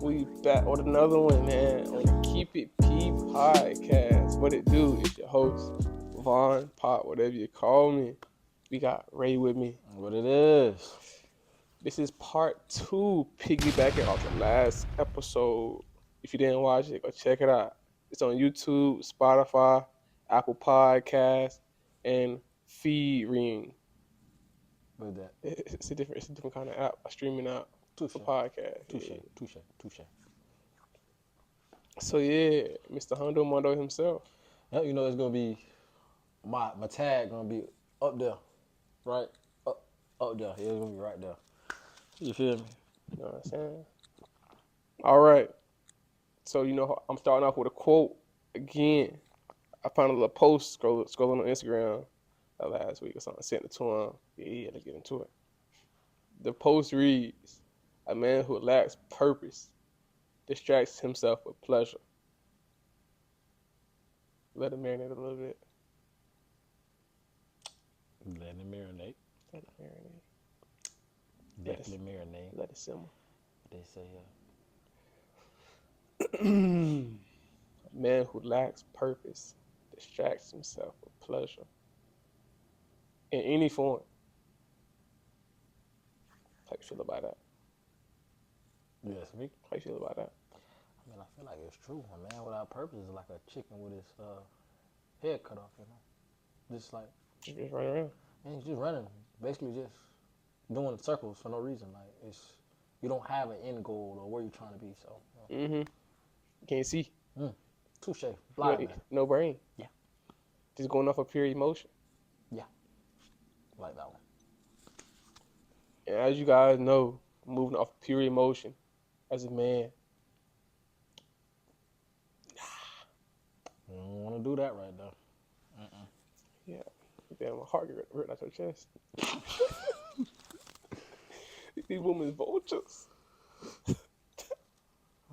We back with another one, man, on the Keepit.P podcast. What it do? It's your host, Vaughn, Pop, whatever you call me. We got Ray with me. What it is. This is part two, piggybacking off the last episode. If you didn't watch it, go check it out. It's on YouTube, Spotify, Apple Podcasts, and Feed Ring. What is that? It's a different kind of app, a streaming app Touche. for podcasts. Touche. So yeah, Mr. Hondo Mondo himself. Yep, you know it's gonna be my tag gonna be up there, right? Up there. Yeah, it's gonna be right there. You feel me? You know what I'm saying? All right. So I'm starting off with a quote again. I found a little post scrolling on Instagram last week or something. I sent it to him. Yeah, let's get into it. The post reads, "A man who lacks purpose distracts himself with pleasure." Let it marinate a little bit. Let it marinate. Let it marinate. Definitely marinate. Let it simmer. They say, A man who lacks purpose distracts himself with pleasure in any form. How you feel about that? Yes, me. How you feel about that? I mean, I feel like it's true. A man without purpose is like a chicken with his head cut off. You know, just like Just running around. and he's just running, basically just doing circles for no reason. Like you don't have an end goal or where you're trying to be. So. You can't see. Touche. Blind man. No brain. Yeah. Just going off of pure emotion. Yeah. Like that one. And as you guys know, moving off of pure emotion as a man. You don't want to do that right now. Yeah. Damn, my heart get ripped out your chest. These women's vultures.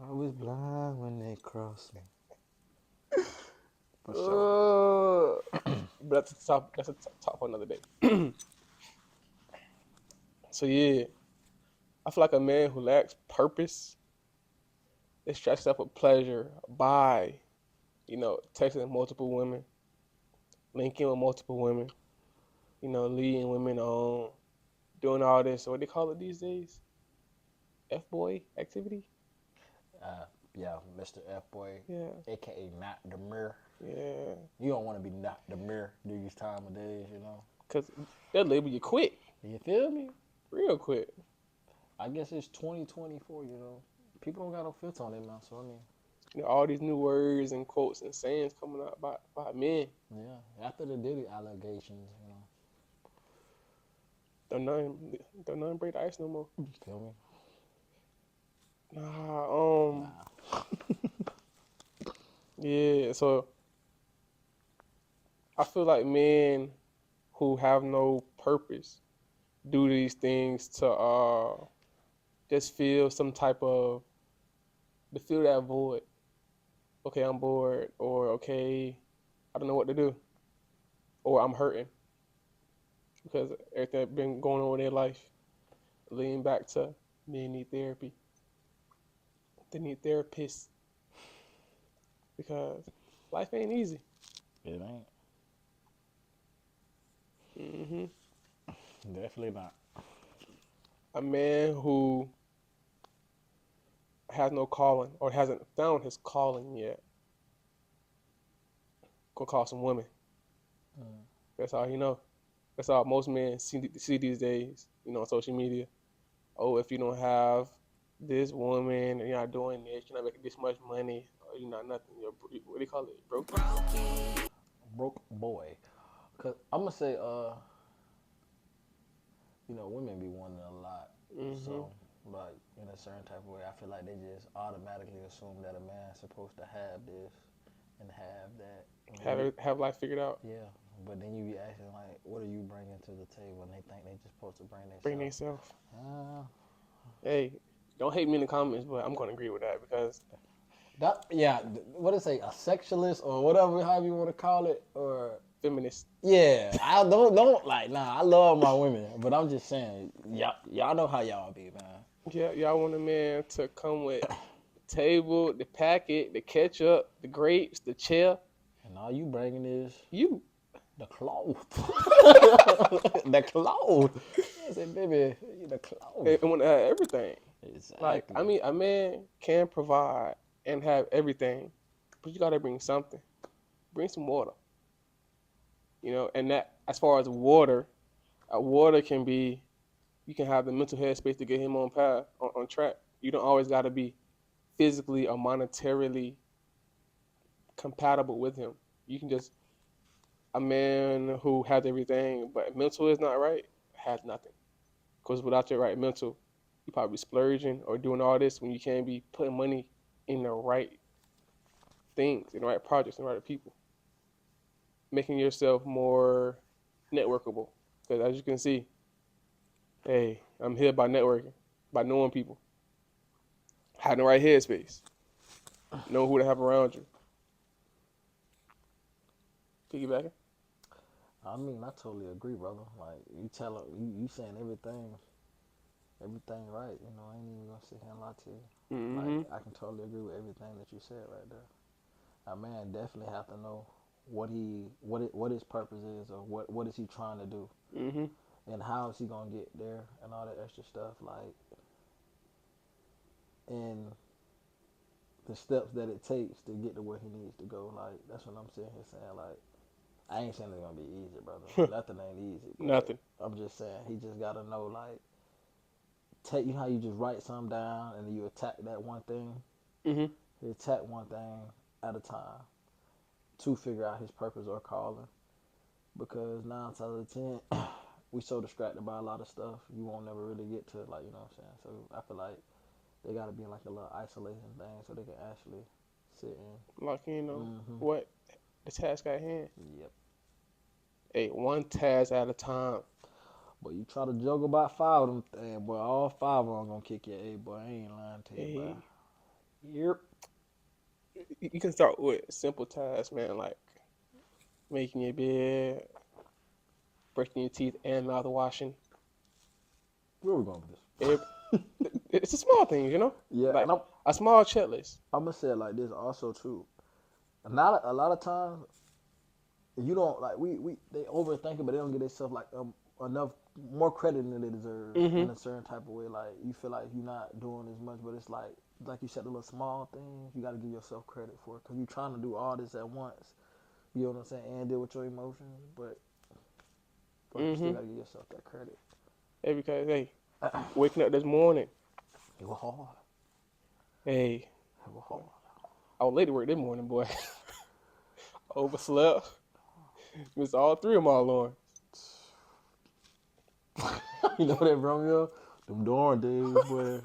I was blind when they crossed me. For sure. But that's a top for another day. So yeah, I feel like a man who lacks purpose distracts himself with pleasure by, texting multiple women, linking with multiple women, leading women on, doing all this. What do they call it these days? F-boy activity? Yeah, Mr. F-boy, Yeah. a.k.a. not the mirror. Yeah. You don't want to be not the mirror these time of days, you know. Because they'll label you quick. You feel me? Real quick. I guess it's 2024, you know. People don't got no filter on their mouth, so I mean. All these new words and quotes and sayings coming out by men. Yeah, after the Diddy allegations, you know. Don't none break the ice no more. You feel me? Nah. Yeah, so I feel like men who have no purpose do these things to just feel some type of to fill that void. Okay, I'm bored, or okay, I don't know what to do, or I'm hurting because everything that's been going on in their life. Lean back to men need therapy. They need therapists because life ain't easy. It ain't. Definitely not. A man who has no calling or hasn't found his calling yet go call some women. That's all he know. That's all most men see these days, on social media. Oh, if you don't have this woman and you're not doing this, you're not making this much money, or you're not nothing. You're, what do you call it? Broke. Broke boy. Cause I'm gonna say, women be wanting a lot. So, like in a certain type of way, I feel like they just automatically assume that a man's supposed to have this and have that. Have life figured out. Yeah, but then you be asking like, what are you bringing to the table? And they think they just supposed to Bring themselves. Uh, Hey, don't hate me in the comments, but I'm gonna agree with that because what is it? A sexualist or whatever, however you want to call it, or feminist. Yeah, I don't like. Nah, I love my women, but I'm just saying, y'all know how y'all be, man. Yeah, y'all want a man to come with table, the packet, the ketchup, the grapes, the chair. And all you bringing is You. the clothes. The clothes. I said, baby, the clothes. And want to have everything. Like, I Exactly. mean, a man can provide and have everything, but you gotta bring something. Bring some water. And that as far as water, water can be. You can have the mental headspace to get him on path, on track. You don't always gotta be physically or monetarily compatible with him. You can just a man who has everything, but mental is not right, has nothing. Because without your right mental, you probably splurging or doing all this when you can't be putting money in the right things, in the right projects, in the right people, making yourself more networkable. Because as you can see, hey, I'm here by networking, by knowing people, having the right headspace, know who to have around you. Piggybacking. I mean, I totally agree, brother. Like you tell you saying everything right. You know, I ain't even gonna sit here and lie to you. Like Mm-hmm. I can totally agree with everything that you said right there. A man definitely have to know what his purpose is, or what is he trying to do, Mm-hmm. and how is he gonna get there, and all that extra stuff. Like, and the steps that it takes to get to where he needs to go. Like that's what I'm sitting here saying. Like I ain't saying it's gonna be easy, brother. Nothing ain't easy, but Nothing. I'm just saying he just gotta know, like, take you how you just write something down and then you attack that one thing. Mm-hmm. He attack one thing at a time to figure out his purpose or calling. Because 9 times out of 10, we so distracted by a lot of stuff, you won't never really get to, like, you know what I'm saying. So I feel like they gotta be in like a little isolation thing so they can actually sit in. Like Mm-hmm. what the task at hand. Yep. Hey, one task at a time. But you try to juggle about 5 of them things, boy, all 5 of them gonna kick your A, boy. I ain't lying to you, boy. Hey, Yep. you can start with simple tasks, man, like making your bed, brushing your teeth, and mouth washing. Where we going with It, this? it's a small thing, Yeah, like and a small checklist. I'm gonna say it like this also too. Not a lot of times you don't like they overthink it, but they don't give themselves like enough more credit than they deserve Mm-hmm. in a certain type of way. Like you feel like you're not doing as much, but it's like you said, the little small things you got to give yourself credit for because you're trying to do all this at once. You know what I'm saying? And deal with your emotions, but like you still Mm-hmm. got to give yourself that credit. Hey, because hey, waking up this morning. It was hard. Hey, It was hard. I was late to work this morning, boy. Overslept. Missed all three of my alarms. You know that, Romeo? Them darn days, boy.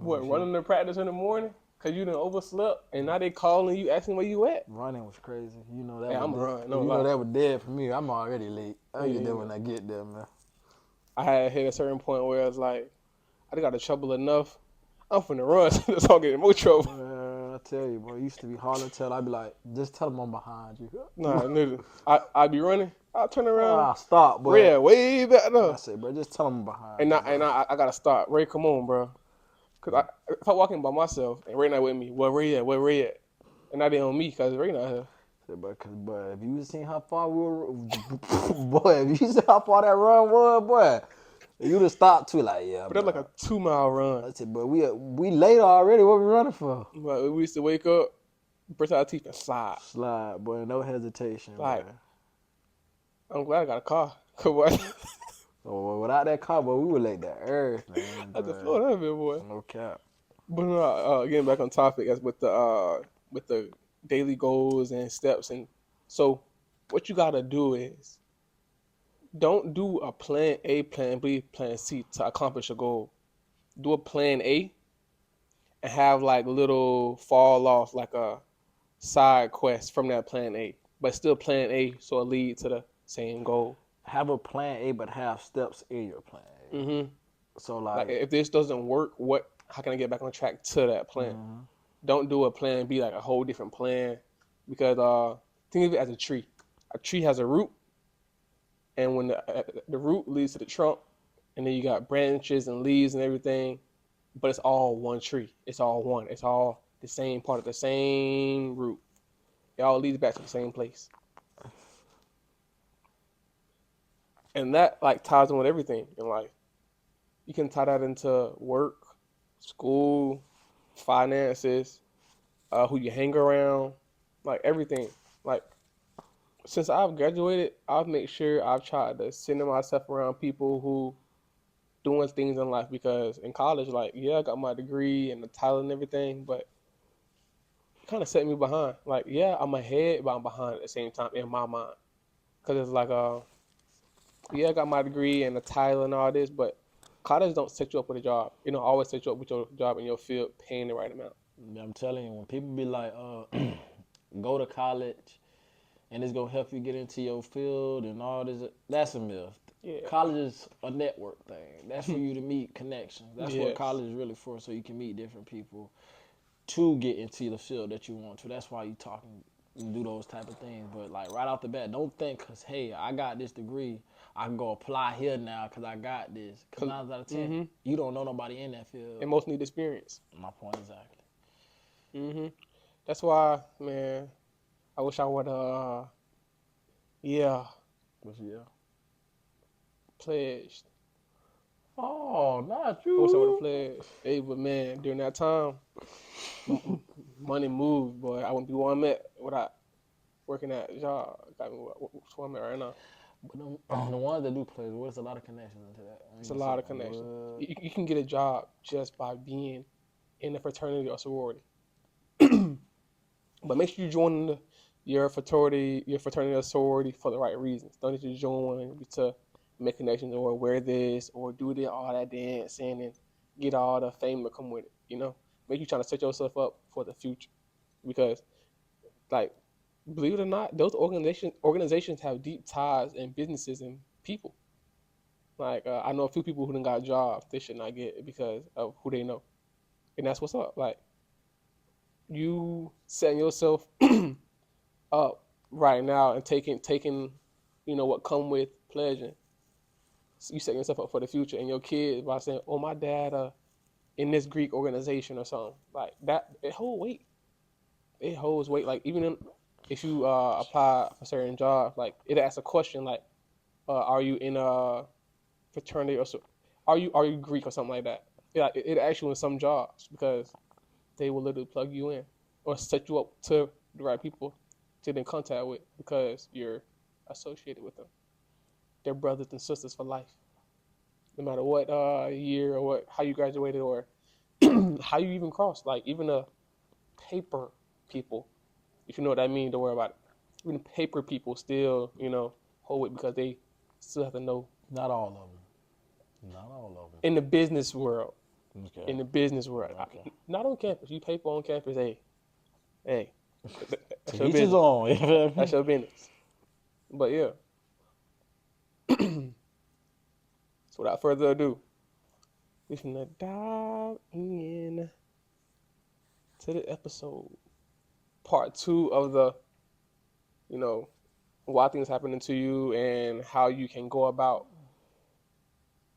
Boy, running to practice in the morning because you done overslept, and now they calling you asking where you at. Running was crazy. You know that Hey, was I'm dead. run, no You know lie. that was dead for me. I'm already late. I Hey, get there when I get there, man. I had hit a certain point where I was like, I got in trouble enough. I'm finna run so I don't get in more trouble. Man, I tell you, bro, it used to be hard to tell. I'd be like, just tell them I'm behind you. Nah, nigga. I be running. I'll turn around. Stop, boy. Red way back I there. said, bro, just tell them I'm behind And you, I, and bro. I gotta stop. Ray, come on, bro. Cause if I walking by myself and Ray not with me, where Ray at? Where Ray at? And I didn't on me cause Ray not here. Said, bro, cause, boy, if you seen how far we were, boy, if you seen how far that run was, boy, you'd have stopped too. Like, yeah, But that's like bro. a 2 mile run. I said, bro, we late already. What we running for? But we used to wake up, brush our teeth and slide. Slide, boy, no hesitation, boy. Like, I'm glad I got a car. Cause what? So without that car, boy, we would late the earth, man, I just bro. float that bit, boy. No cap. But getting back on topic, as with the daily goals and steps, and so what you gotta do is don't do a plan A, plan B, plan C to accomplish a goal. Do a plan A and have like little fall off, like a side quest from that plan A, but still plan A, so it lead to the same goal. Have a plan A, but have steps in your plan A. Mm-hmm. So Like like, if this doesn't work, how can I get back on track to that plan? mhm. Don't do a plan B like a whole different plan, because think of it as a tree. A tree has a root, and when the root leads to the trunk, and then you got branches and leaves and everything, but it's all one tree. It's all one. It's all the same part of the same root. It all leads back to the same place. And that like ties in with everything in life. You can tie that into work, school, finances, who you hang around, like everything. Like since I've graduated, I've made sure I've tried to center myself around people who doing things in life because in college, like yeah, I got my degree and the title and everything, but it kind of set me behind. Like yeah, I'm ahead, but I'm behind at the same time in my mind because it's like yeah, I got my degree and the title and all this, but college don't set you up with a job. You know, always set you up with your job in your field, paying the right amount. I'm telling you, when people be like, go to college and it's gonna help you get into your field and all this, that's a myth. Yeah. College is a network thing. That's for you to meet connections. That's what Yes. college is really for, so you can meet different people to get into the field that you want to. That's why you talking and do those type of things. But like right off the bat, don't think cause hey, I got this degree, I can go apply here now cause I got this. Cause Cause 9 out of 10, mm-hmm. you don't know nobody in that field. And most need experience. My point exactly. Mm-hmm. That's why, man. I wish I would yeah, But yeah. pledged. Oh, not I wish I would have you. pledged. Hey, but man, during that time, money moved, boy. I wouldn't be where I'm at without working at job. Got me where I'm at right now. But the ones that do play, there's a lot of connections into that. I ain't It's a gonna say lot of connections. what. You can get a job just by being in a fraternity or sorority. But make sure you join your fraternity or sorority for the right reasons. Don't just join to make connections or wear this or do all that dancing and get all the fame that come with it. You know, make you trying to set yourself up for the future because, like, believe it or not, those organizations have deep ties in businesses and people. Like, I know a few people who done got jobs they should not get because of who they know, and that's what's up. Like, you setting yourself up right now and taking what come with pledging. So you setting yourself up for the future and your kids by saying, "Oh, my dad in this Greek organization or something like that." It holds weight. It holds weight. Like if you apply for certain jobs, like it asks a question like, "Are you in a fraternity or so? Are you Greek or something like that?" Yeah, it asks you in some jobs because they will literally plug you in or set you up to the right people to get in contact with because you're associated with them. They're brothers and sisters for life, no matter what year or what how you graduated or how you even crossed. Like even the paper people, if you know what I mean, don't worry about it. Even paper people still, hold it because they still have to know Not all of them. Not all of them. in the business world. Okay. In the business world, Okay. not on campus. You paper on campus. Hey, that's To your each his business. own. You feel That's me? your business. But yeah. So without further ado, we're gonna dive in to the episode, part 2 of the, you know, why things happening to you and how you can go about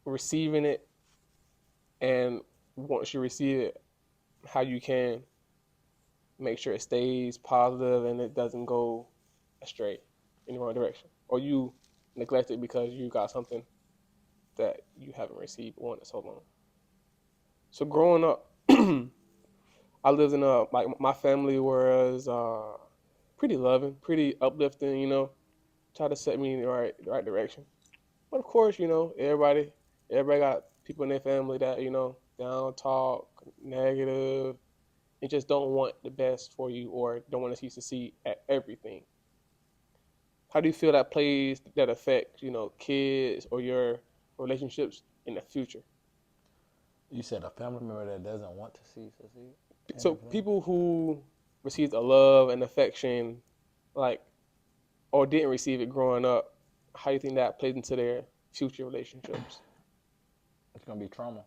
receiving it, and once you receive it, how you can make sure it stays positive and it doesn't go astray in the wrong direction, or you neglect it because you got something that you haven't received on in so long. So growing up, I lived in a like my family was pretty loving, pretty uplifting. Try to set me in the right direction. But of course, everybody got people in their family that down talk, negative, and just don't want the best for you or don't want to see you succeed at everything. How do you feel that plays that affect kids or your relationships in the future? You said a family member that doesn't want to see succeed and So everything. people who received a love and affection, like or didn't receive it growing up, how do you think that plays into their future relationships? It's gonna be trauma.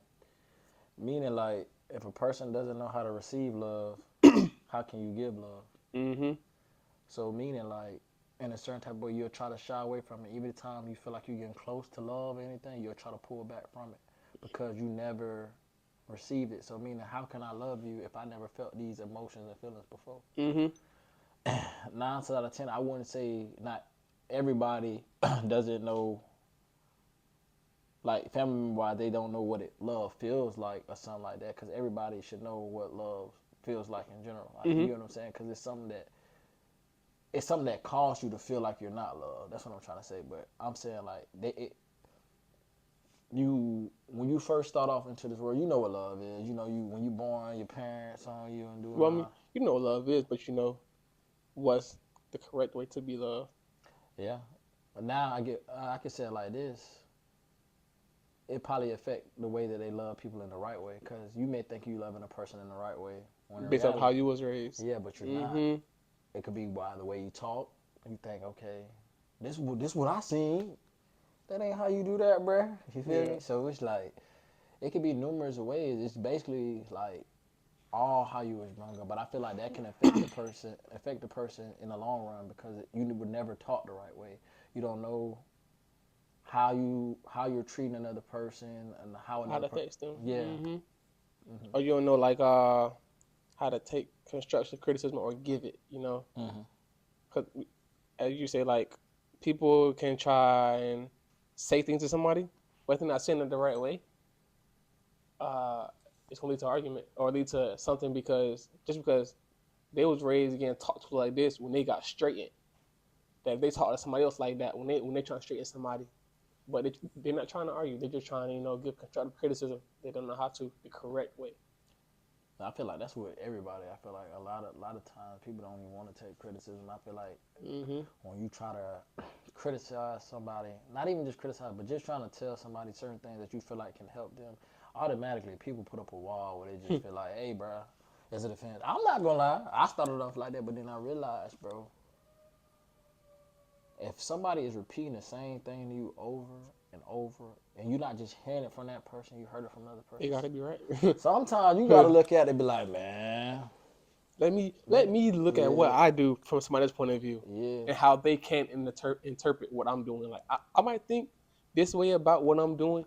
Meaning, like, if a person doesn't know how to receive love, how can you give love? Mm-hmm. So, meaning, like, in a certain type of way, you'll try to shy away from it. Every time you feel like you're getting close to love or anything, you'll try to pull back from it because you never receive it. So meaning, how can I love you if I never felt these emotions and feelings before? Mm-hmm. 9 out of 10, I wouldn't say not everybody doesn't know, like family member wise, they don't know what love feels like or something like that. Because everybody should know what love feels like in general. Like, Mm-hmm. you know what I'm saying? Because it's something that caused you to feel like you're not loved. That's what I'm trying to say. But I'm saying like you when you first start off into this world, you know what love is. You know, you when you born, your parents on you and doing Well, I mean, all. you know what love is, but you know what's the correct way to be loved. Yeah. But now I can say it like this. It probably affect the way that they love people in the right way. Because you may think you loving a person in the right way when in Based off how reality, you was raised. yeah, but you're not. Mm-hmm. It could be by the way you talk. You think, okay, this what I seen. That ain't how you do that, bruh. You feel Yeah. me? So it's like it could be numerous ways. It's basically like all how you was growing up. But I feel like that can affect the person in the long run because you were never taught the right way. You don't know how you're treating another person and how How another to person. fix them. Yeah. Mm-hmm. Mm-hmm. Or you don't know like how to take constructive criticism or give it. You know, Mm-hmm. because as you say, like people can try and say things to somebody, but if they're not saying it the right way, uh, it's gonna lead to argument or lead to something because they was raised again talked to like this when they got straightened. That if they talk to somebody else like that when they trying to straighten somebody, but they're not trying to argue. They're just trying to give constructive criticism. They don't know how to the correct way. I feel like that's what everybody. I feel like a lot of times people don't even want to take criticism. I feel like Mm-hmm. when you try to criticize somebody, not even just criticize, but just trying to tell somebody certain things that you feel like can help them, automatically people put up a wall where they just feel like, hey, bro, is it offense? I'm not gonna lie, I started off like that, but then I realized, bro, if somebody is repeating the same thing to you over and over, and you're not just hearing it from that person, you heard it from another They person. gotta be right. Sometimes you gotta look at it and be like, man, let me look at what yeah, I do from somebody's point of view yeah. and how they can interpret what I'm doing. Like I might think this way about what I'm doing,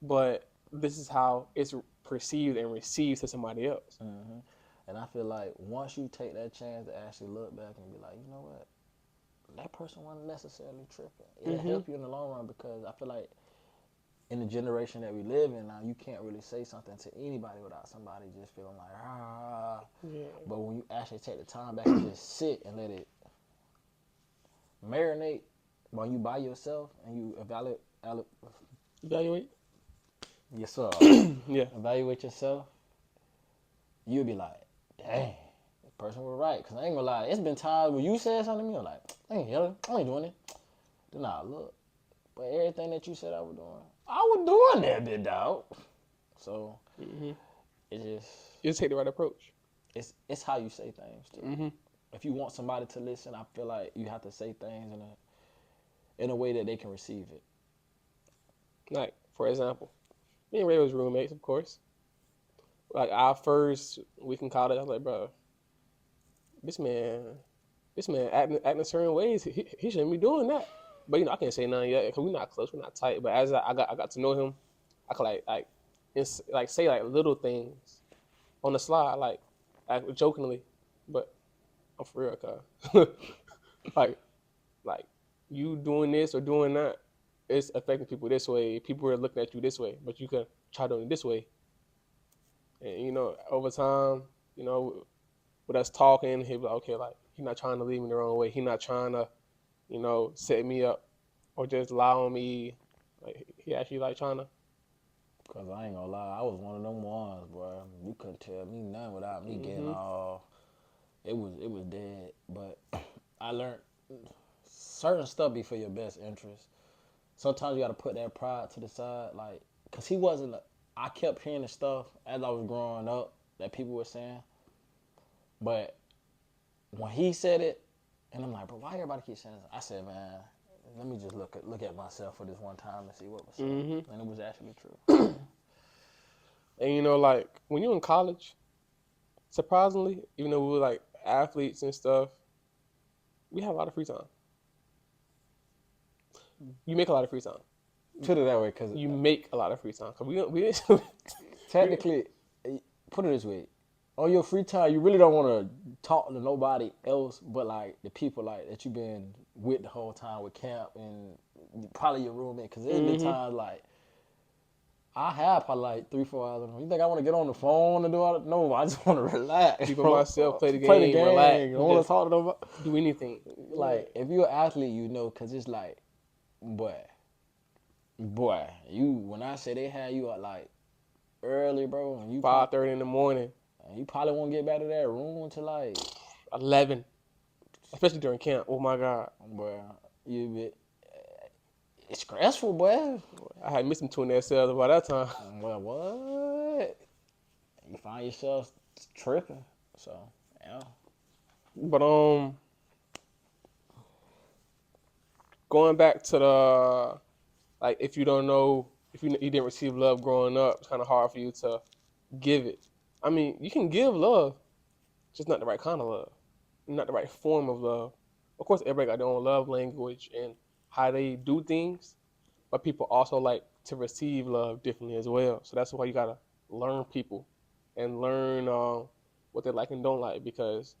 but this is how it's perceived and received to somebody else. Hmm. And I feel like once you take that chance to actually look back and be like, you know what, that person wasn't necessarily tripping. It'll Mm-hmm. help you in the long run because I feel like in the generation that we live in now, you can't really say something to anybody without somebody just feeling like, ah. Yeah. But when you actually take the time back and just sit and let it marinate while you by yourself and you Evaluate. yourself, Yeah. evaluate yourself, you'll be like, dang, this person was right. Because I ain't gonna lie, it's been times where you said something to me, I'm like, I ain't yelling, I ain't doing it. Then I look, but everything that you said I was doing, I was doing that bit, dog. So Mm-hmm. it just You just take the right approach. it's how you say things too. Mm-hmm. If you want somebody to listen, I feel like you have to say things in a way that they can receive it. Like for example, me and Ray was roommates, of course. Like our first week in college, I was like, bro, this man, this man acting a certain ways. He shouldn't be doing that. But I can't say nothing yet because we're not close, we're not tight. But as I got to know him, I could like say like little things on the slide, like jokingly, but I'm for real, cuz like like you doing this or doing that, it's affecting people this way. People are looking at you this way, but you can try doing it this way. And over time, you know, with us talking, he'll be like, okay, like he's not trying to lead me the wrong way. He's not trying to, set me up or just lie on me. Like he actually like trying to. Cause I ain't gonna lie, I was one of them ones, bro. You couldn't tell me nothing without me getting Mm-hmm. all. It was dead, but I learned certain stuff be for your best interest. Sometimes you gotta put that pride to the side, like, cause he wasn't. I kept hearing the stuff as I was growing up that people were saying, but when he said it, and I'm like, bro, why everybody keep saying this? I said, man, let me just look at myself for this one time and see what was said, Mm-hmm. and it was actually true. And like when you're in college, surprisingly, even though we were like athletes and stuff, we have a lot of free time. You make a lot of free time. Put it that way, cause You make a lot of free time. Cause we technically, put it this way. On your free time, you really don't want to talk to nobody else but like the people like that you've been with the whole time with camp and probably your roommate. Because there's been Mm-hmm. times like I have probably like 3, 4 hours. You think I want to get on the phone and do all that? No, I just want to relax, Be by bro. myself, play the Play the game, relax, game. I and want to just talk to nobody. do anything. Yeah. Like if you're an athlete, you know, because it's like, boy, boy, you when I say they had you at like early, bro, and 5:30 in the morning, you probably won't get back to that room until like, 11, especially during camp. Oh my God, boy, you bit. It's stressful, boy. I had missed them two in their cells by that time. Well, what? You find yourself tripping. So, yeah. But going back to the like, if you don't know, if you didn't receive love growing up, it's kind of hard for you to give it. I mean, you can give love, just not the right kind of love, not the right form of love. Of course, everybody got their own love language and how they do things, but people also like to receive love differently as well. So that's why you gotta learn people and learn what they like and don't like, because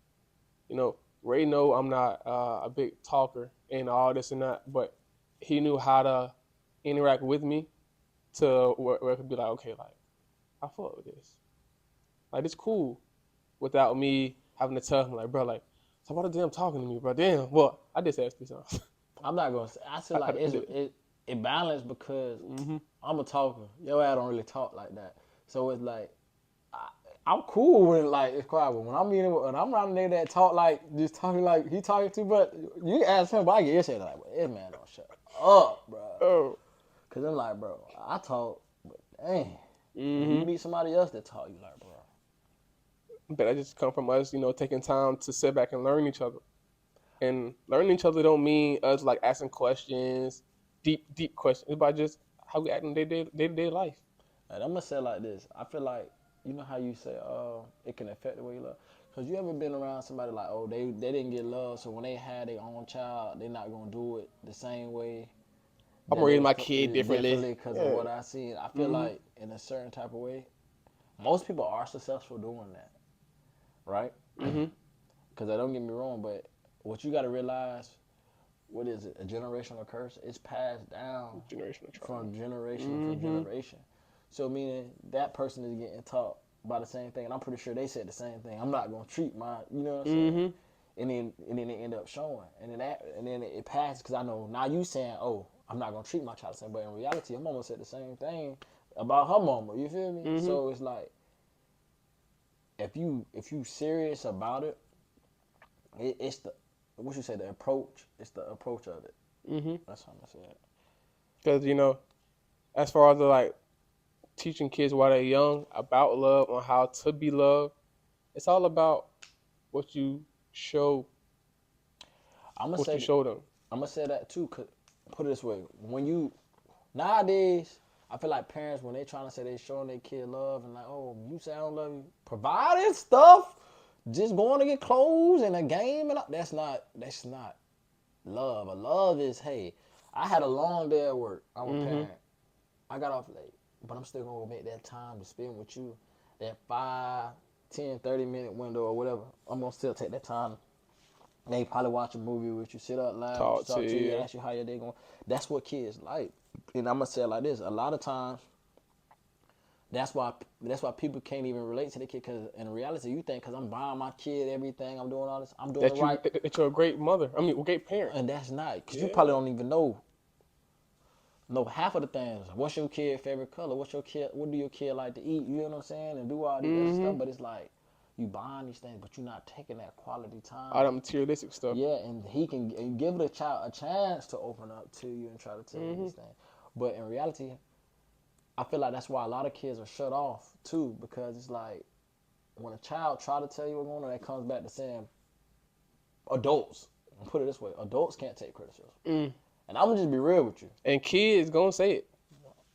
Ray know I'm not a big talker and all this and that, but he knew how to interact with me to where it could be like, okay, like I fuck with this, like it's cool, without me having to tell him like, bro, like stop all the damn talking to me, bro. Damn, well, I did say that 3 times. I'm not gonna say. I feel like I did. it balanced because Mm-hmm. I'm a talker. Yo, I don't really talk like that. So it's like I'm cool when like it's quiet. But when I'm meeting when I'm around a nigga that talk like just talking like he talking too, but you ask him, but I get your shit like, this man don't shut up, bro. Oh. Cause I'm like, bro, I talk, but dang, when you Mm-hmm. meet somebody else that talk, you like, bro. But that just come from us, taking time to sit back and learn each other. And learning each other don't mean us like asking questions, deep questions. It's about just how we act in day-to-day life. And I'm gonna say it like this. I feel like you know how you say, it can affect the way you love. Cause you ever been around somebody like, oh, they didn't get love, so when they had their own child, they're not gonna do it the same way I'm that they raising was my kid differently. differently because of Yeah. what I seen. I feel Mm-hmm. like in a certain type of way, most people are successful doing that, right? Mm-hmm. Because I don't get me wrong, but what you got to realize, what is it? A generational curse? It's passed down Generational trauma. from generation from Mm-hmm. generation. So meaning that person is getting taught by the same thing, and I'm pretty sure they said the same thing. I'm not gonna treat my, you know what I'm saying? Mm-hmm. And then they end up showing, and then it passes because I know now you saying, oh, I'm not gonna treat my child the same, but in reality, her mama said the same thing about her mama. You feel me? Mm-hmm. So it's like if you serious about it, it's the what you say the approach. It's the approach of it. Mm-hmm. That's how I'm gonna say it. Because as far as like teaching kids while they're young about love, on how to be loved, it's all about what you show, I'm gonna what you say show them. I'm gonna say that too. Cause put it this way, when you nowadays, I feel like parents when they trying to say they showing their kid love and like, oh, you say I don't love you, providing stuff, just going to get clothes and a game and all, that's not love. A love is hey, I had a long day at work. I'm a Mm-hmm. parent. I got off late, but I'm still gonna make that time to spend with you. That 5, 10, 30 minute window or whatever. I'm gonna still take that time. They probably watch a movie with you, sit up, laugh with you, Talk to talk to you, you. ask you how your day going. That's what kids like. And I'm gonna say it like this: a lot of times, that's why people can't even relate to the kid. Because in reality, you think because I'm buying my kid everything, I'm doing all this, I'm doing the right, That you're a great mother. I mean, a great parent. and that's not. Because you probably Yeah. don't even know half of the things. What's your kid favorite color? What do your kid like to eat? You know what I'm saying? And do all these other Mm-hmm. stuff. But it's like you buying these things, but you're not taking that quality All time. that materialistic stuff. Yeah, and he can give the child a chance to open up to you and try to tell you Mm-hmm. these things. But in reality, I feel like that's why a lot of kids are shut off too, because it's like when a child try to tell you what's going on, that comes back to saying adults. Put it this way, adults can't take criticism. Mm. And I'm gonna just be real with you. And kids gonna say it.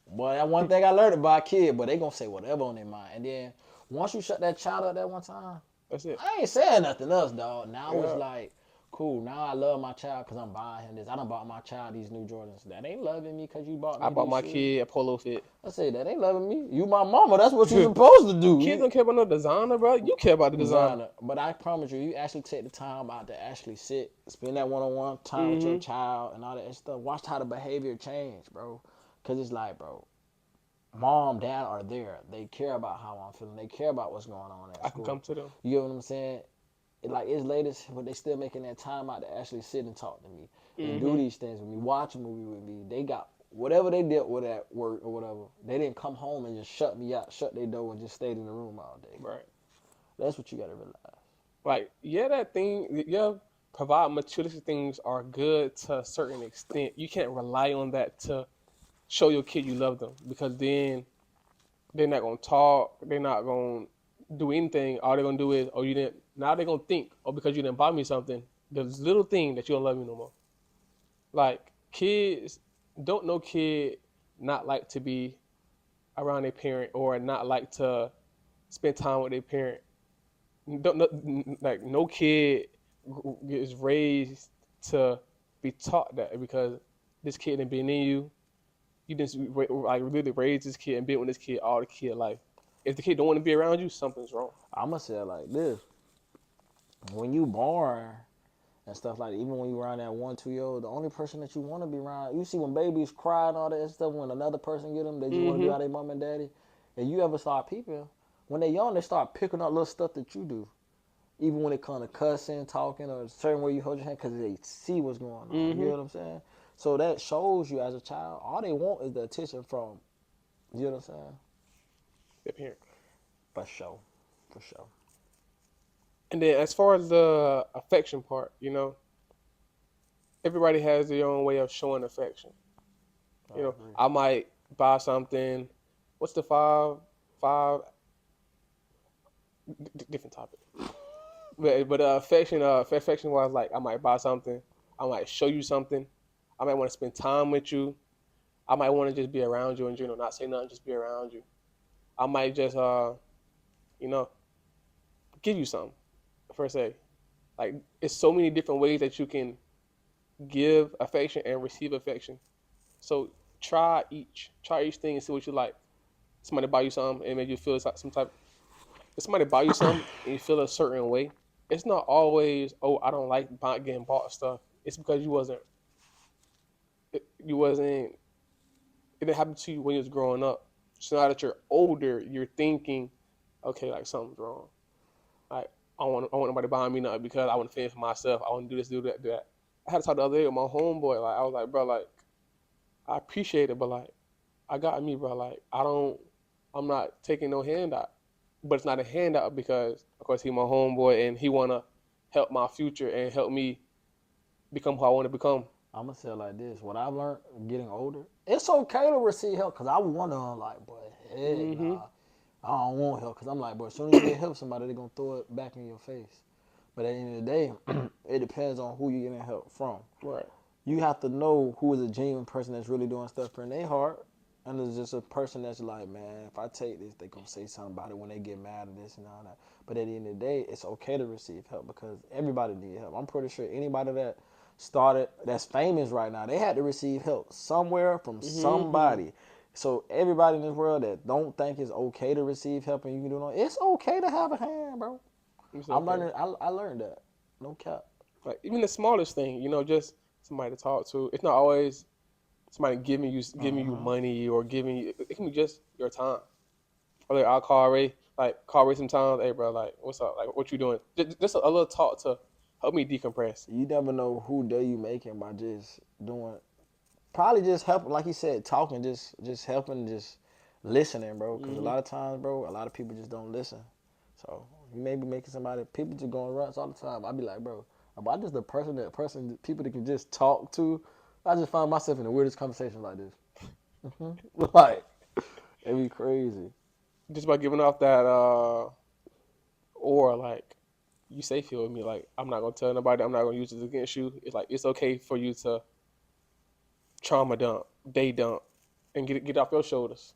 Boy, that one thing I learned about a kid, but they gonna say whatever on their mind. And then once you shut that child up that one time, That's it. I ain't saying nothing else, dog. Now it's Yeah. like, Cool. Now I love my child because I'm buying him this. I done bought my child these new Jordans. That ain't loving me because you bought I me bought these my shoes. kid a polo fit. I say that ain't loving me. You my mama. That's what you supposed to do. Kids don't care about no designer, bro. You care about the designer. Designer. But I promise you, you actually take the time out to actually sit, spend that one-on-one time with your Mm-hmm. child and all that stuff. Watch how the behavior change, bro. Cause it's like, bro, mom, dad are there. They care about how I'm feeling. They care about what's going on at I can come school. to them. You get what I'm saying? Like it's latest, but they still making that time out to actually sit and talk to me and do Mm-hmm. these things with me, watch a movie with me. They got whatever they did with that work or whatever. They didn't come home and just shut me out, shut their door, and just stayed in the room all day. Right. That's what you gotta realize. Like, yeah, that thing, yeah, provide materialistic things are good to a certain extent. You can't rely on that to show your kid you love them because then they're not gonna talk. They're not gonna do anything. All they're gonna do is, oh, you didn't. Now they're gonna think, oh, because you didn't buy me something, there's little thing that you don't love me no more. Like kids don't know kid not like to be around their parent or not like to spend time with their parent. Don't like no kid is raised to be taught that because this kid done been in you. You just like really raised this kid and been with this kid all the kid life. If the kid don't want to be around you, something's wrong. I'ma say it like this: when you born and stuff like that, even when you around that 1, 2 year old, the only person that you want to be around, you see when babies cry and all that stuff, when another person get them, they just want to be Mm-hmm. around their mom and daddy. And you ever start peeping, when they young, they start picking up little stuff that you do. Even when it comes to cussing, talking, or a certain way you hold your hand, because they see what's going on. You Mm-hmm. know what I'm saying? So that shows you as a child, all they want is the attention from, you know what I'm saying? The parent. For sure. For sure. And then as far as the affection part, everybody has their own way of showing affection. I agree. I might buy something. What's the five different topic? But affection wise, like I might buy something. I might show you something. I might want to spend time with you. I might want to just be around you and not say nothing, just be around you. I might just you know give you something per se. Like it's so many different ways that you can give affection and receive affection. So try each thing and see what you like. Somebody buy you something and make you feel some type. If somebody buy you something and you feel a certain way, it's not always, oh, I don't like getting bought stuff. It's because you wasn't it didn't happen to you when you was growing up. So now that you're older, you're thinking, okay, like something's wrong. Like I want nobody buying me nothing because I want to fend for myself. I want to do this, do that, do that. I had to talk the other day with my homeboy. Like I was like, bro, like I appreciate it, but like I got me, bro. Like I'm not taking no handout. But it's not a handout because of course he my homeboy and he wanna help my future and help me become who I want to become. I'm gonna say it like this: what I've learned getting older, it's okay to receive help. Cause I was wondering, like, boy, heck, Mm-hmm. nah, I don't want help. Cause I'm like, bro, as soon as you get help somebody, they're gonna throw it back in your face. But at the end of the day, it depends on who you're getting help from. Right. You have to know who is a genuine person that's really doing stuff for their heart, and there's just a person that's like, man, if I take this, they gonna say something about it when they get mad at this and all that. But at the end of the day, it's okay to receive help because everybody needs help. I'm pretty sure anybody that started that's famous right now, they had to receive help somewhere from Mm-hmm. somebody. So everybody in this world that don't think it's okay to receive help and you can do it, it's okay to have a hand, bro. It's I'm okay. learning. I learned that. No cap. Like even the smallest thing, just somebody to talk to. It's not always somebody giving you Mm-hmm. money or giving you. It can be just your time. Or like I'll call Ray sometimes. Hey, bro, like what's up? Like what you doing? Just a little talk to help me decompress. You never know who day you making by just doing. Probably just helping, like he said, talking, just helping, just listening, bro. Because a Mm-hmm. lot of times, bro, a lot of people just don't listen. So you may be making somebody. People just going runs all the time. I be like, bro, am I just the person people that can just talk to? I just find myself in the weirdest conversation like this. Like it'd be crazy. Just by giving off that or like you safe here with me. Like I'm not gonna tell nobody. I'm not gonna use it against you. It's like it's okay for you to trauma dump, day dump, and get it off your shoulders.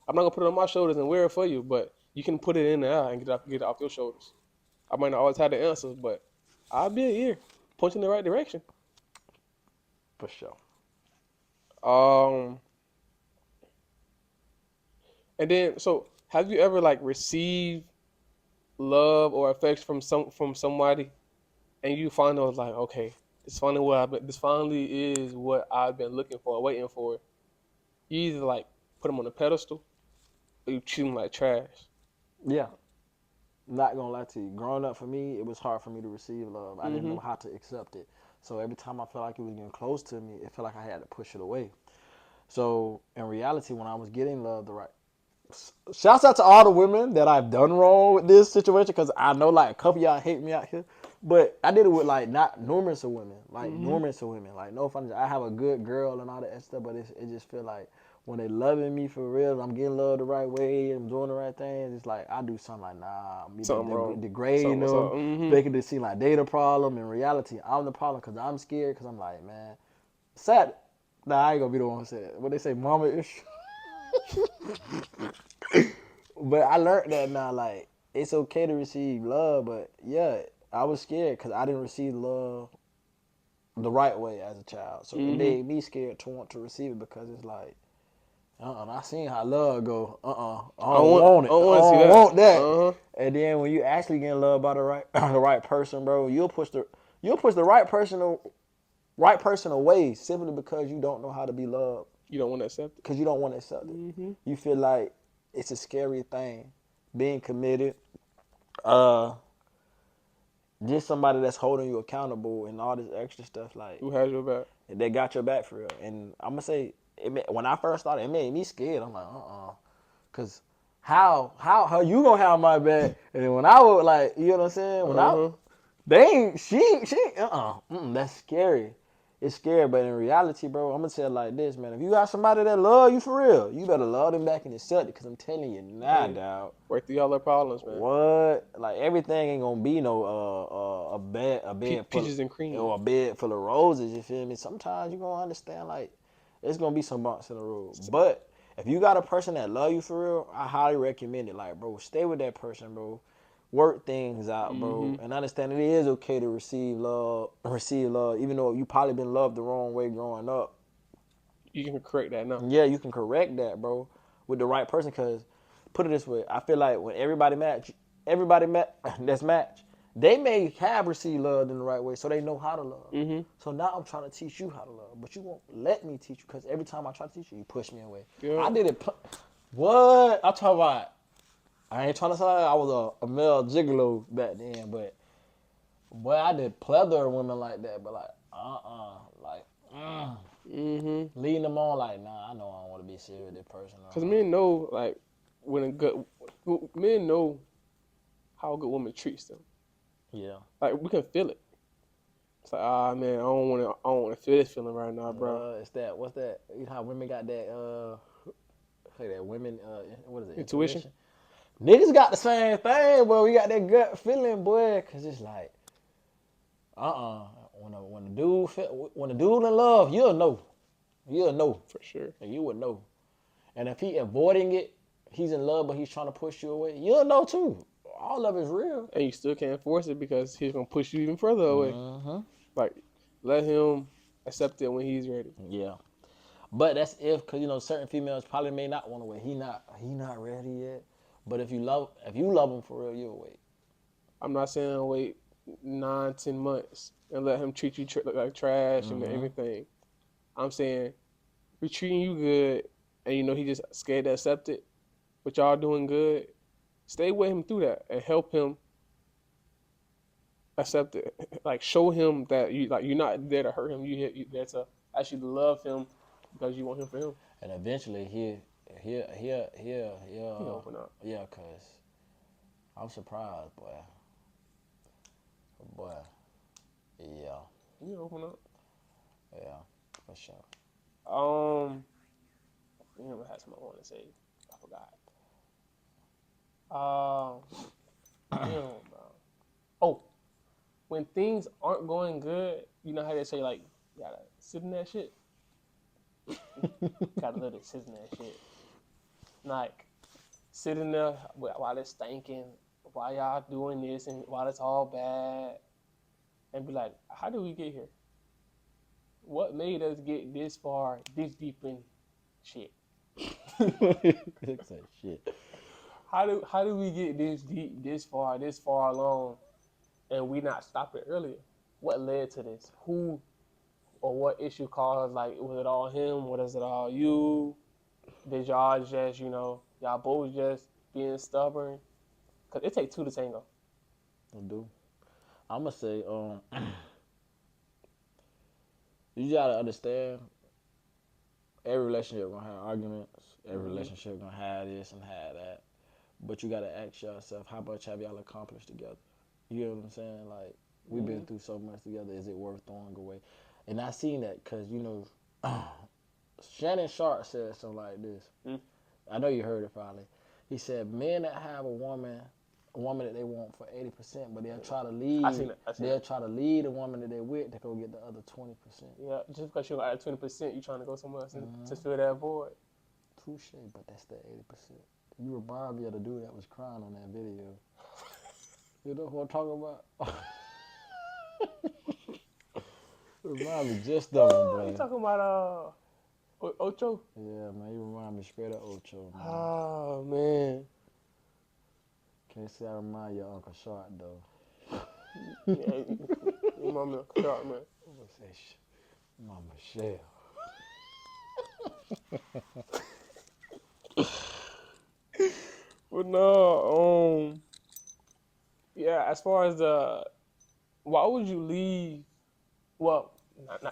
I'm not gonna put it on my shoulders and wear it for you, but you can put it in there and get it off your shoulders. I might not always have the answers, but I'll be here. point in the right direction. For sure. Um, and then so have you ever like received love or affection from somebody, and you find out like, okay, this finally is what I've been looking for, waiting for. You either like put them on a pedestal, or you treat them like trash. Yeah. Not gonna lie to you. Growing up for me, it was hard for me to receive love. I didn't Mm-hmm. know how to accept it. So every time I felt like it was getting close to me, it felt like I had to push it away. So in reality, when I was getting love, the right shouts out to all the women that I've done wrong with this situation because I know like a couple of y'all hate me out here, but I did it with like not numerous of women, like Mm-hmm. numerous of women. Like no funny, I have a good girl and all that stuff, but it just feel like when they loving me for real, I'm getting love the right way, I'm doing the right things. It's like I do something like nah, I'm either Something wrong. degrading Something. them, Mm-hmm. making it seem like they the problem. In reality, I'm the problem because I'm scared because I'm like man, sad. Nah, I ain't gonna be the one who said it. What they say, mama is. But I learned that now, like, it's okay to receive love, but yeah, I was scared because I didn't receive love the right way as a child. So it Mm-hmm. made me scared to want to receive it because it's like, I seen how love go. I don't want I it. I don't want to see don't that. want that. Uh huh. And then when you actually get loved by the right the right person, bro, you'll push the right person away simply because you don't know how to be loved You don't want to accept it. because you don't want to accept it. Mm-hmm. You feel like it's a scary thing being committed. Uh, just somebody that's holding you accountable and all this extra stuff. Like Who has your back? they got your back for real. And I'm gonna say, when I first started, it made me scared. I'm like, cause how you gonna have my back? And then when I would like, you know what I'm saying? When Uh I huh. they ain't she that's scary. It's scary, but in reality, bro, I'm gonna tell you like this, man. If you got somebody that love you for real, you better love them back and accept it. Cause I'm telling you, nah, Hey, dog. work through all their problems, man. What? Like everything ain't gonna be no a bed full Peaches and cream. or a bed full of roses. You feel me? Sometimes you gonna understand like it's gonna be some bumps in the road. But if you got a person that love you for real, I highly recommend it. Like, bro, stay with that person, bro. Work things out, Mm-hmm. bro, and understand it is okay to receive love, even though you probably been loved the wrong way growing up. You can correct that now. Yeah, you can correct that, bro, with the right person. Cause put it this way, I feel like when that's match, they may have received love in the right way, so they know how to love. Mm-hmm. So now I'm trying to teach you how to love, but you won't let me teach you because every time I try to teach you, you push me away. Yeah. I did it. What I'm talking about? I ain't trying to say I was a male gigolo back then, but boy, I did plethora of women like that. But like, like. Mm-hmm. Leading them on like, nah, I know I don't want to be serious with this person. Cause men know like when a good men know how a good woman treats them. Yeah. Like we can feel it. It's like man, I don't want to feel this feeling right now, bro. It's that. What's that? You know how women got that. Say that women. What is it? Intuition. Intuition. Niggas got the same thing, but we got that gut feeling, boy. Cause it's like, when a dude in love, you'll know, For sure. and you would know. And if he avoiding it, he's in love, but he's trying to push you away. You'll know too. All of it's real. And you still can't force it because he's gonna push you even further away. Mm-hmm. Like let him accept it when he's ready. Yeah. But that's because certain females probably may not want to wait. He not ready yet. But if you love him for real, you'll wait. I'm not saying wait 9, 10 months and let him treat you like trash and Mm-hmm. everything. I'm saying we treating you good, and he just scared to accept it, but y'all doing good. Stay with him through that and help him accept it. Like show him that you're not there to hurt him. You there to actually love him because you want him for him. And eventually He open up. yeah, cause I'm surprised, boy. Boy, yeah, He open up. yeah, for sure. Damn, I had something I want to say. I forgot. Um, damn, bro. Oh, when things aren't going good, you know how they say like you gotta sit in that shit. Gotta let it sit in that shit. Like sitting there while it's stinking, while y'all doing this and while it's all bad. and be like, how did we get here? What made us get this far, this deep in shit? Shit. How do we get this deep, this far along, and we not stop it earlier? What led to this? Who or what issue caused? Like, was it all him? Was it all you? Did y'all just, y'all both just being stubborn? Cause it takes two to tango. I do. I'm gonna say, you gotta understand. Every relationship gonna have arguments. Every Mm-hmm. relationship gonna have this and have that. But you gotta ask yourself, how much have y'all accomplished together? You know what I'm saying? Like, we've been Mm-hmm. through so much together. Is it worth throwing away? And I seen that because Shannon Sharp said something like this. Mm-hmm. I know you heard it probably. He said, men that have a woman that they want for 80%, but they'll try to I seen lead. it. I seen They'll it. try to lead the woman that they're with to go get the other 20%. Yeah, just because you're at 20%, you trying to go somewhere else to fill that void. Touche, but that's the 80%. You remind me of the dude that was crying on that video. You know who I'm talking about? Remind me just of him, You boy. talking about Ocho? Yeah, man, you remind me straight of Ocho, man. Oh man, Can't say I remind you of Uncle Shark though. yeah, you mama sharp man. What was that shit? Mama Shell. But no, yeah. As far as why would you leave? Well,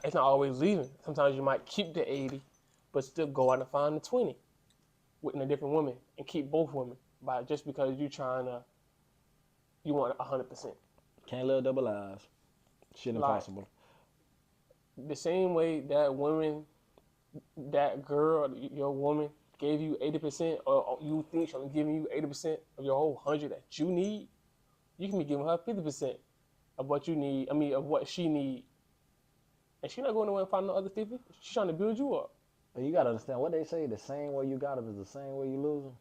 it's not always leaving. Sometimes you might keep the 80, but still go out and find the 20 with a different woman and keep both women by just because you want 100%. Can't live double lives. Shit Like impossible. the same way that girl, your woman gave you 80%, or you think she's giving you 80% of your whole 100 that you need, you can be giving her 50% of what you need. I mean, of what she need, and she's not going away and find no other 50. She's trying to build you up. But you gotta understand what they say. The same way you got them is the same way you lose them.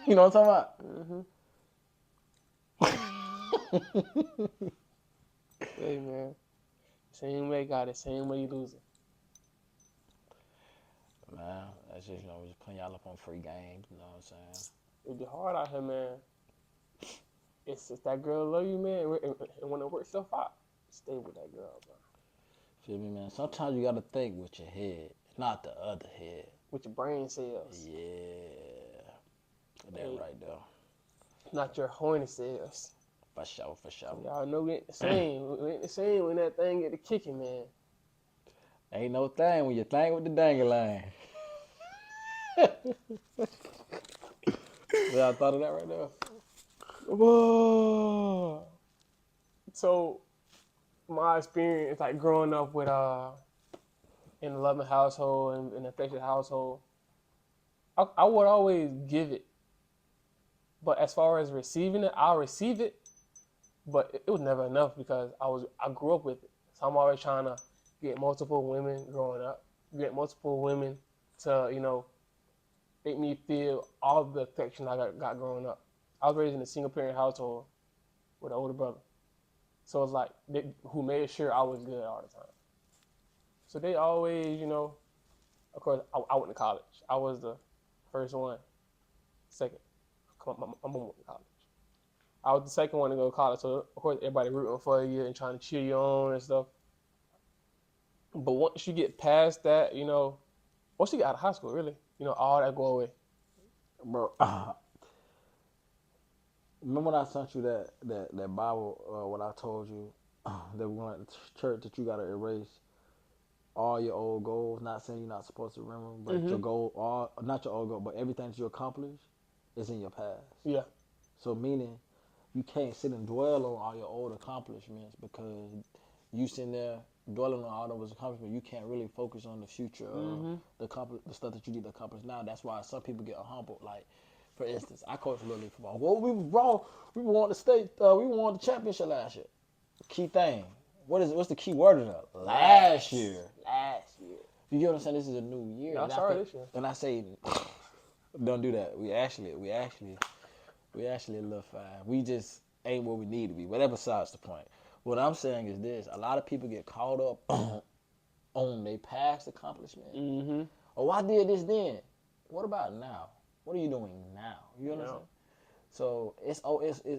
You know what I'm talking Mm-hmm. Hey man, same way got it, same way you lose it. about? Man, that's just just putting y'all up on free games. You know what I'm saying? It be hard out here, man. It's that girl love you, man, and when it works stuff out, stay with that girl, bro. Feel me, man? Sometimes you gotta think with your head, not the other head. With your brain cells, Yeah, that hey, right there. not your horny cells. For sure, for sure. Y'all know we ain't the same. We ain't the same when that thing get to kicking, man. Ain't no thing when you think with the dangling. Well, I thought of that right there. Whoa. So my experience, like growing up with in a loving household and an affectionate household, I would always give it. But as far as receiving it, I'll receive it, but it was never enough because I grew up with it. So I'm always trying to get multiple women growing up, get multiple women to make me feel all the affection I got growing up. I was raised in a single parent household with an older brother, so it's like who made sure I was good all the time. So they always, of course, I went to college. I was the first one, second. My mom went to college. I was the second one to go to college, so of course everybody rooting for you and trying to cheer you on and stuff. But once you get past that, once you get out of high school, really, all that go away. Bro, remember when I sent you that Bible? What I told you that we went to church that you gotta erase all your old goals. Not saying you're not supposed to remember them, but Mm-hmm. your goal, all not your old goal, but everything that you accomplished is in your past. Yeah. So meaning you can't sit and dwell on all your old accomplishments because you sitting there dwelling on all those accomplishments. You can't really focus on the future of Mm-hmm. the stuff that you need to accomplish now. That's why some people get humbled. Like, for instance, I coached Little League football. Well, we was wrong. We won the state. We won the championship last year. Key thing. What's the key word of that? Last year. Last year. You get what I'm saying? This is a new year. Y'all started this year. And I say, don't do that. We actually a little fine. We just ain't where we need to be. But that besides the point. What I'm saying is this: a lot of people get caught up on their past accomplishment. Mm-hmm. Oh, I did this then. What about now? What are you doing now? You Yeah. understand? So it's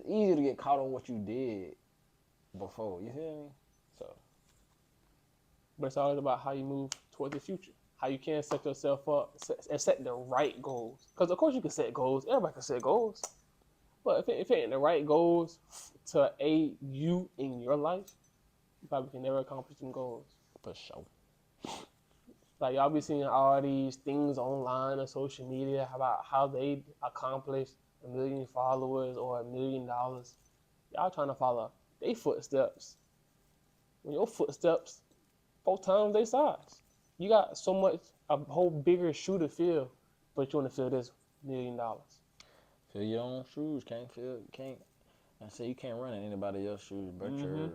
easy to get caught on what you did before. You feel me? So But it's always about how you move towards the future. How you can set yourself up and set the right goals. Because of course you can set goals. Everybody can set goals. But if it ain't the right goals to aid you in your life, you probably can never accomplish them goals. for sure. Like y'all be seeing all these things online on social media about how they accomplished 1 million followers or $1 million. Y'all trying to follow their footsteps. When your footsteps 4 times their size. You got so much a whole bigger shoe to fill, but you want to fill this $1 million. Fill your own shoes. Can't. I say you can't run in anybody else's shoes but Mm-hmm. yours,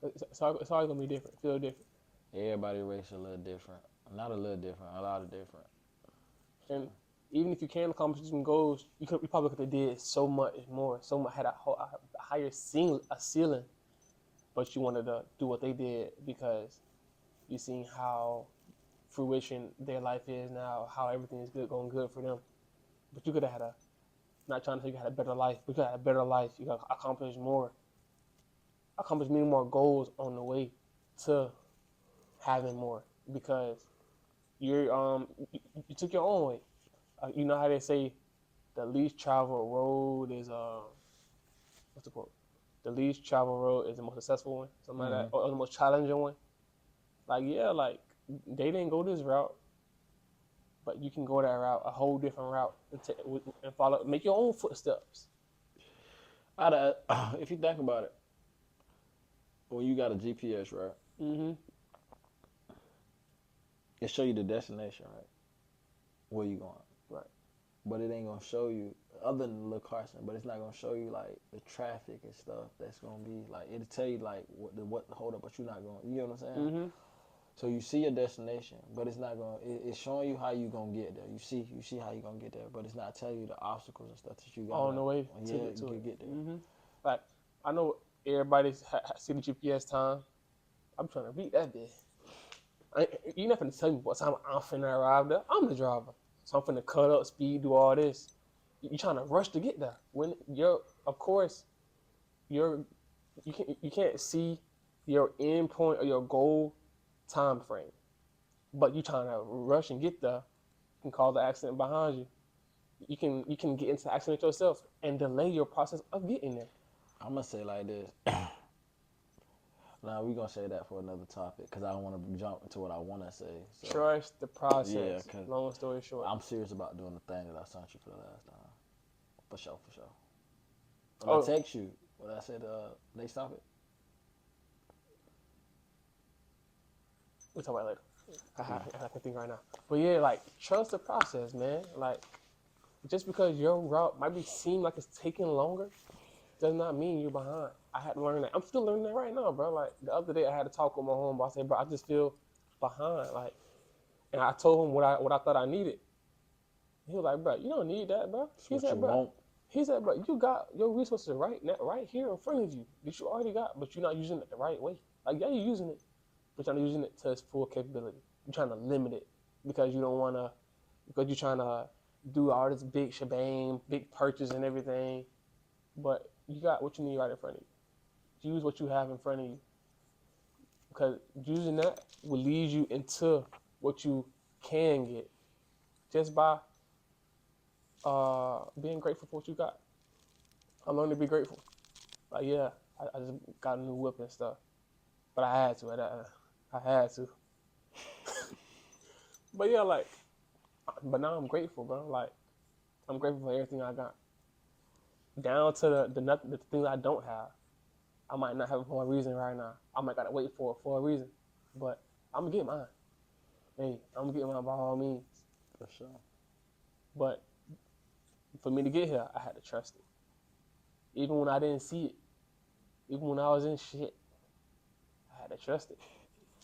bro. It's always gonna be different. Feel different. Everybody race a little different. Not a little different. A lot of different. And even if you can accomplish some goals, you probably could have did so much more. So much had a higher ceiling, but you wanted to do what they did because you seen how fruition their life is now, how everything is going good for them. But you could have had a not trying to say you had a better life, but you could have had a better life. You could accomplish many more goals on the way to having more because you took your own way. You know how they say the least traveled road is what's the quote? The least traveled road is the most successful one, something like that, Mm-hmm. or the most challenging one. Like yeah, like they didn't go this route, but you can go that route, a whole different route, and follow, make your own footsteps. If you think about it, when you got a GPS, right, Mm-hmm. it show you the destination, right, where you going, Right. but it ain't gonna show you other than Lil Carson, but it's not gonna show you like the traffic and stuff that's gonna be like. It'll tell you like what the hold up, but you're not going. You know what I'm saying? Mm-hmm. So you see your destination, but it's not going. It's showing you how you gonna get there. You see how you gonna get there, but it's not telling you the obstacles and stuff that you gotta. On the way to Yeah, get to it. get there. Mm-hmm. Like I know everybody see the GPS time. I'm trying to beat that bit. You're not finna tell me what time I'm finna arrive there. I'm the driver, so I'm finna cut up speed, do all this. You trying to rush to get there when of course, you're you can't see your end point or your goal time frame, but you trying to rush and get there can cause the accident behind you. You can get into the accident yourself and delay your process of getting there. I'm gonna say like this. Now we gonna say that for another topic because I don't want to jump into what I want to say. So Trust the yeah, process. because Long story short. I'm serious about doing the thing that I sent you for the last time. For sure, for sure. When I Oh, text you, when I said they stop it. we'll talk about it later. Yeah. I can think right now. But yeah, like trust the process, man. Like just because your route might be seem like it's taking longer, does not mean you're behind. I had to learn that. I'm still learning that right now, bro. Like the other day, I had to talk with my homeboy. I said, bro, I just feel behind. Like, and I told him what I thought I needed. He was like, bro, you don't need that, bro. It's He what you said, bro. want. He said, bro, you got your resources right here in front of you that you already got, but you're not using it the right way. Like, yeah, you're using it, but you're not using it to its full capability. You're trying to limit it because you don't want to, because you're trying to do all this big shebang, big purchase and everything, but you got what you need right in front of you. Use what you have in front of you because using that will lead you into what you can get just by being grateful for what you got. I learned to be grateful. Like yeah, I just got a new whip and stuff, but I had to. I had to. But yeah, like, but now I'm grateful, bro. Like I'm grateful for everything I got, down to the things I don't have. I might not have it for a reason right now. I might gotta wait for it for a reason, but I'm gonna get mine. Hey, I'm gonna get mine by all means. For sure. But for me to get here, I had to trust it, even when I didn't see it, even when I was in shit. I had to trust it.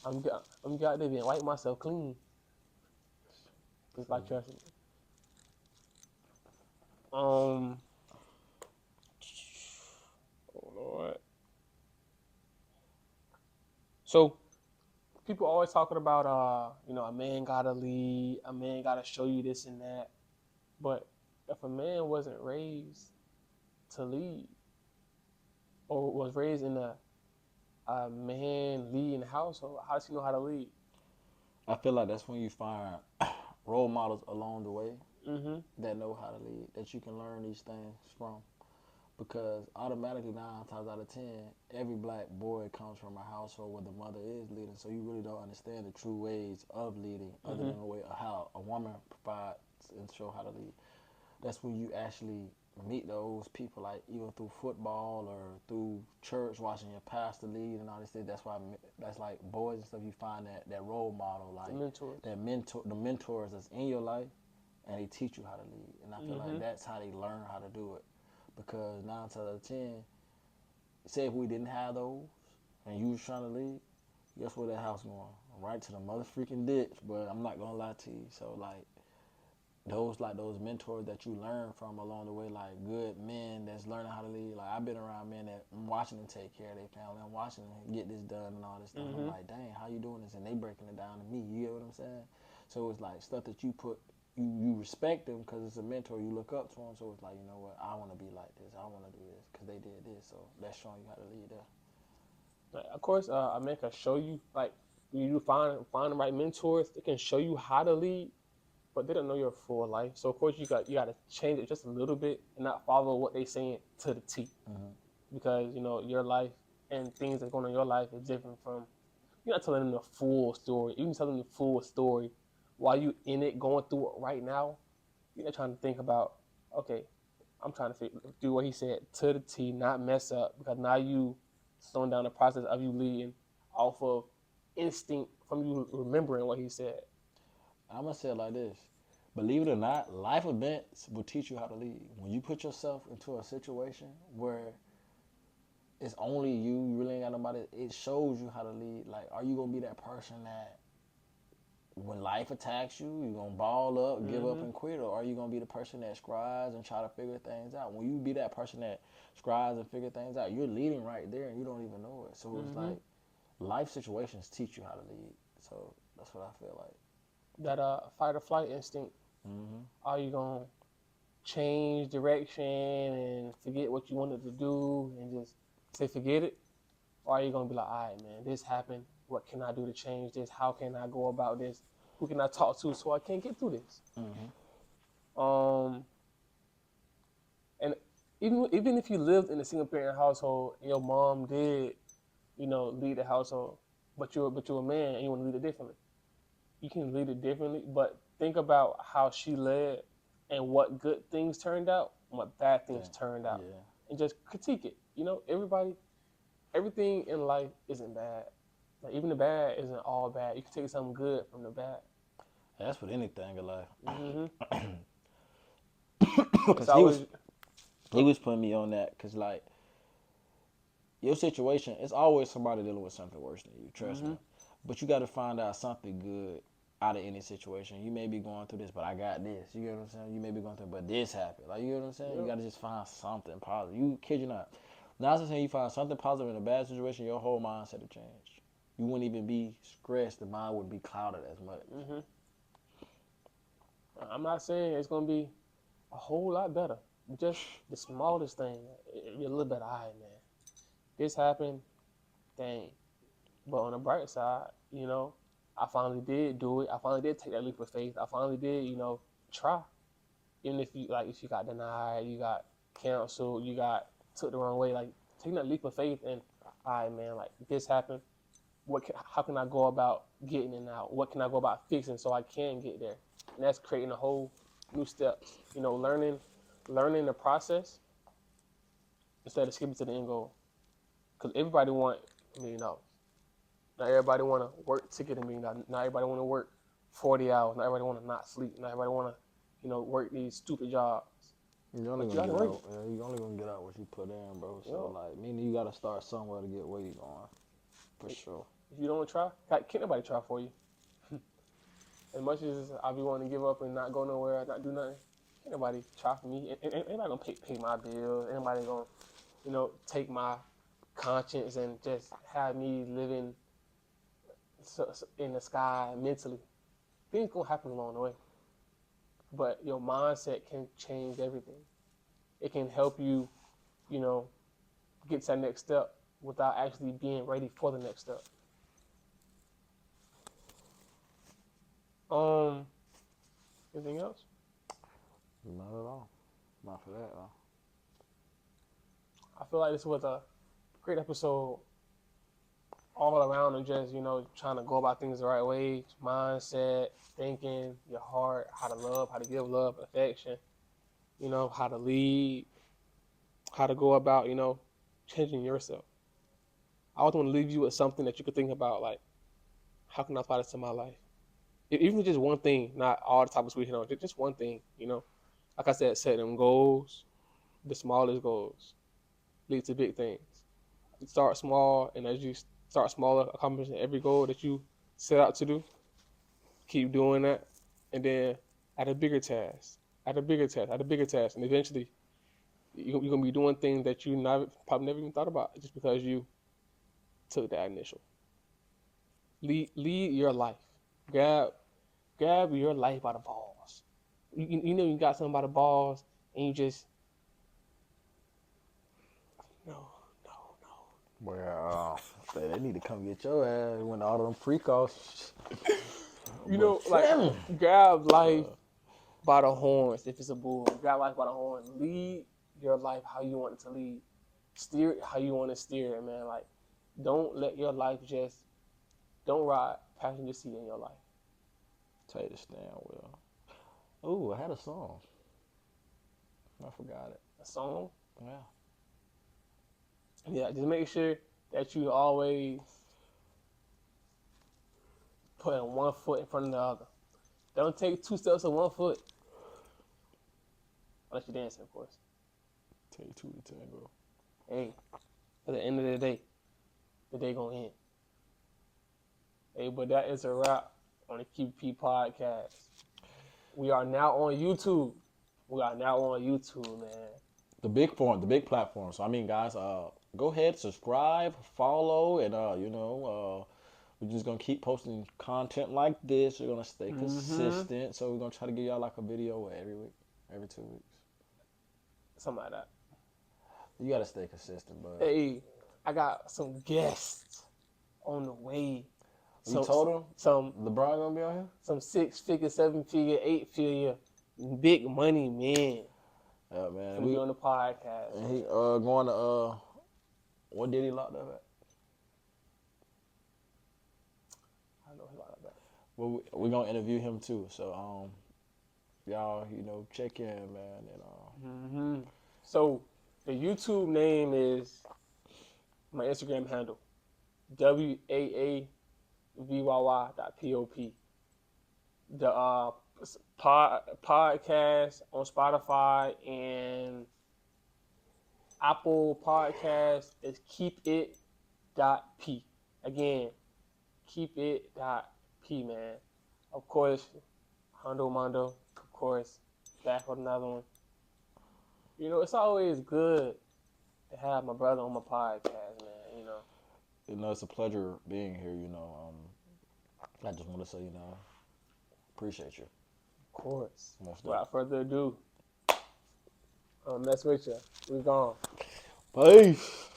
I'm out there being wipe myself clean just by trusting it. Um, So people always talking about a man gotta lead, a man gotta show you this and that. But if a man wasn't raised to lead or was raised in a man leading household, how does he know how to lead? I feel like that's when you find role models along the way Mm-hmm. that know how to lead, that you can learn these things from. Because automatically 9 times out of 10, every black boy comes from a household where the mother is leading. So you really don't understand the true ways of leading, other Mm-hmm. than the way of how a woman provides and show how to lead. That's when you actually meet those people, like either through football or through church, watching your pastor lead and all this things. That's why that's like boys and stuff. You find that role model, The like mentors. that mentor, the mentors that's in your life, and they teach you how to lead. And I feel Mm-hmm. like that's how they learn how to do it. Because 9 times out of 10, say if we didn't have those, and you was trying to lead, guess where that house going? Right to the mother freaking ditch. But I'm not gonna lie to you. So like those mentors that you learn from along the way, like good men that's learning how to lead. Like I've been around men that I'm watching them take care of their family. I'm watching them get this done and all this stuff. And I'm Mm-hmm. like, dang, how you doing this? And they breaking it down to me. You get what I'm saying? So it's like stuff that you respect them because it's a mentor. You look up to them. So it's like, you know what? I want to be like this. I want to do this because they did this. So that's showing you how to lead there. Like, of course, a man can show you like you find the right mentors. They can show you how to lead, but they don't know your full life. So of course you got to change it just a little bit and not follow what they saying to the T, Mm-hmm. because your life and things that's going on in your life is different from. You're not telling them the full story. You can tell them the full story while you in it, going through it right now. You're not trying to think about, okay, I'm trying to do what he said to the T, not mess up, because now you slowing down the process of you leading off of instinct from you remembering what he said. I'm gonna say it like this. Believe it or not, life events will teach you how to lead. When you put yourself into a situation where it's only you really ain't got nobody, it shows you how to lead. Like, are you gonna be that person that when life attacks you, you gonna ball up, give up, Mm-hmm. and quit, or are you gonna be the person that scribes and try to figure things out? When you be that person that scribes and figure things out, you're leading right there, and you don't even know it. So it's Mm-hmm. like life situations teach you how to lead. So that's what I feel like. That fight or flight instinct. Mm-hmm. Are you gonna change direction and forget what you wanted to do and just say forget it? Or are you gonna be like, all right, man, this happened. What can I do to change this? How can I go about this? Who can I talk to so I can get through this? Mm-hmm. Um, and even if you lived in a single parent household and your mom did, lead the household, but you're a man and you want to lead it differently. You can lead it differently, but think about how she led and what good things turned out and what bad things Then, turned out, yeah. and just critique it. Everything in life isn't bad. Like even the bad isn't all bad. You can take something good from the bad. That's with anything in life. Mm-hmm. It's Because he was always. he was putting me on that. Because like your situation, it's always somebody dealing with something worse than you. Trust me. Mm-hmm. But you got to find out something good out of any situation. You may be going through this, but I got this. You get what I'm saying? You may be going through, but this happened. Like, you get what I'm saying? You Yep. got to just find something positive. You kid you not. Now, I'm saying you find something positive in a bad situation, your whole mindset will change. You wouldn't even be stressed. The mind wouldn't be clouded as much. Mm-hmm. I'm not saying it's gonna be a whole lot better. Just the smallest thing, you're a little bit, all right, man. This happened, dang. But on the bright side, I finally did do it. I finally did take that leap of faith. I finally did, try. Even if you got denied, you got canceled, you got took the wrong way, like taking that leap of faith and, all right, man, like this happened. How can I go about getting it out? What can I go about fixing so I can get there? And that's creating a whole new steps. Learning the process instead of skipping to the end goal. Because everybody want $1 million. Not everybody want to work to get $1 million. Not everybody want to work 40 hours. Not everybody want to not sleep. Not everybody want to, work these stupid jobs. You're only But you gonna gotta get work out. it. Yeah, you're only gonna get out what you put in, bro. You So know, like, meaning you gotta start somewhere to get where you going, for if sure. you don't try, can't nobody try for you. As much as I be wanting to give up and not go nowhere, not do nothing, can't nobody try for me. Anybody gonna pay my bills. Anybody gonna, take my conscience and just have me living in the sky mentally. Things gonna happen along the way, but your mindset can change everything. It can help you, you know, get to that next step without actually being ready for the next step. Um, Anything else? Not at all. Not for that. I feel like this was a great episode all around and just, trying to go about things the right way, mindset, thinking, your heart, how to love, how to give love, affection, how to lead, how to go about, changing yourself. I always want to leave you with something that you could think about, like, how can I apply this to my life? Even just one thing, not all the topics we hit on, just one thing. Like I said, set them goals, the smallest goals lead to big things. You start small, and as you start smaller, accomplishing every goal that you set out to do, keep doing that, and then add a bigger task, add a bigger task, add a bigger task, and eventually you're gonna be doing things that you probably never even thought about just because you took that initial. Lead your life. Grab grab your life by the balls. You got something by the balls, and you just no, no, no. Well, they need to come get your ass when all them freak offs. But Like Finn, grab life by the horns if it's a bull. Grab life by the horns. Lead your life how you want it to lead. Steer it how you want to steer it, man. Like, don't let your life just don't ride passenger seat in your life. take the stand, Will. Ooh, I had a song. I forgot it. A song, Yeah. yeah. Just make sure that you always putting one foot in front of the other. Don't take two steps on one foot unless you're dancing, of course. Take two to tango. Hey, at the end of the day gonna end. Hey, but that is a wrap on the Keepit.P podcast. We are now on YouTube. We are now on YouTube, man. The big platform. So I mean, guys, go ahead, subscribe, follow, and we're just gonna keep posting content like this. We're gonna stay consistent. So we're gonna try to give y'all like a video every week, every 2 weeks. Something like that. You gotta stay consistent, but Hey, I got some guests on the way. you told him Some LeBron gonna be on here. some 6-figure, 7-figure, 8-figure, big money men Yeah, man. gonna be on the podcast. And he going to what did he locked up at? I know he like that. Well, we're gonna interview him too. So y'all, check in, man, and So the YouTube name is my Instagram handle WAAVYY.POP. The podcast on Spotify and Apple Podcast is Keepit.P. Again, Keepit.P, man. Of course, Hondo Mondo, of course, back with another one. It's always good to have my brother on my podcast, man. it's a pleasure being here. I just want to say, appreciate you. Of course. Most Without further ado, mess with you. We gone. Peace.